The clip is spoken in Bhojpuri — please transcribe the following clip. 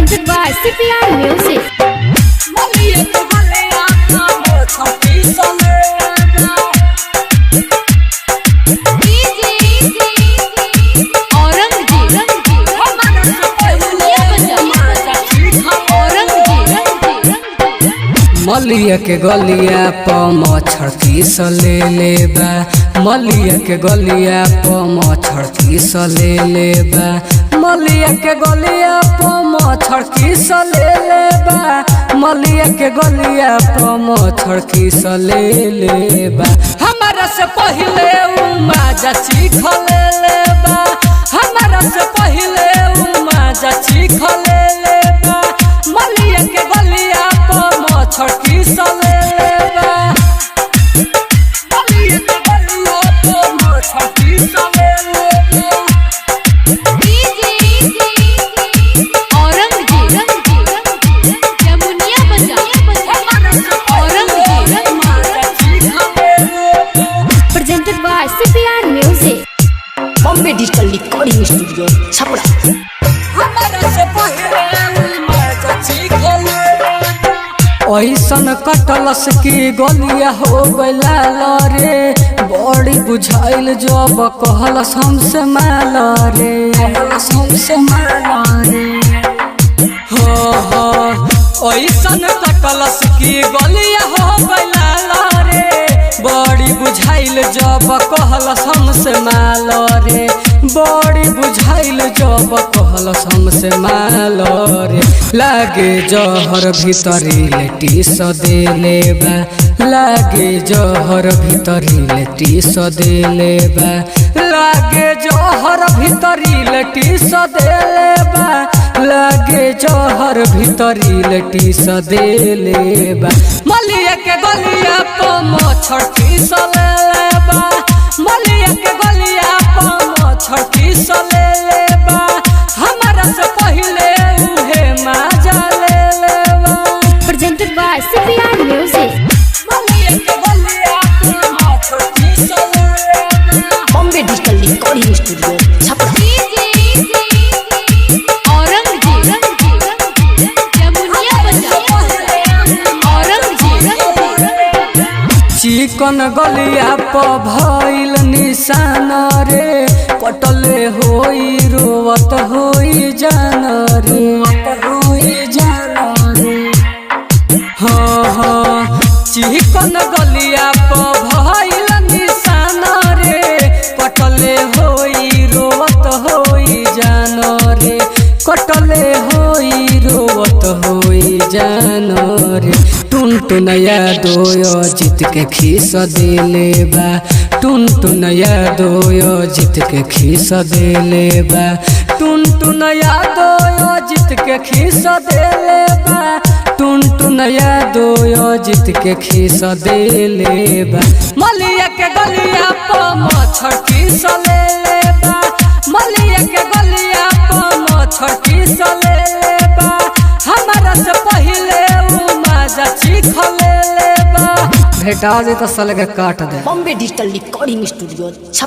Presented by CPR Music. मलिया के गलिया प मच्छर तीस ले लेबा, मलिया के गलिया प मच्छर तीस ले लेबा, मलिया के गलिया प मच्छर तीस ले लेबा, मलिया के गलिया प मच्छर तीस ले लेबा। हमारा से पहले माजा चीख ले लेबा, हमारा से पहले माजा चीख ले लेबा, मलिया के गलिया प मच्छर तीस ले लेबा, मलिया के गलिया प मच्छर तीस ले लेबा। Presented by CPR Music. Bombay digital recording studio Chhapra. ऐसन कटलस की गलिया हो गइला रे, बड़ी बुझाइल जब कहलस हमसे माल रे, हमसे माल रे। हो ऐसन कटलस की गलिया हो गइला रे, बड़ी बुझाइल जब कहलस हमसे माल रे, बड़ी बुझाइल जब कहलस हमसे माल रे। लागे जहर भीतरी लेटी दे लेबा, लागे जहर भीतरी लेटी दे लेबा, लागे जहर भीतरी लेटी दे लेबा, लागे जहर भीतरी लेटी दे लेबा। मलिया के गलिया प मच्छर तीस ले लेबा, मलिया के गलिया प मच्छर तीस ले लेबा, हमारा से पहले उहे माजा ले लेबा। Presented by CPR Music. मलिया के गलिया प मच्छर तीस ले लेबा। Bombay digital recording studio Chhapra. चिकन गलिया प भइल निशान रे, कटले होई रोवत होई जान रे, होई जान रे। हाँ चिकन गलिया प भइल निशान रे, कटले होई रोवत होई जान रे, कटले होई रोवत होई जान रे। टुन यादोयो जीत के खीस दे लेबा, टुन यादोयो जीत के खीस दे लेबा, टुन यादोयो जीत के खीस दे लेबा, टुन यादोयो जीत के खीस दे लेबा। मलिया के गलिया प मच्छर तीस ले लेबा, मलिया के गलिया प मच्छर तीस ले लेबा, हमारा से पहले माजा चीख ले लेबा। भेटा दे तो सलग काट दे। Bombay digital recording studio Chhapra.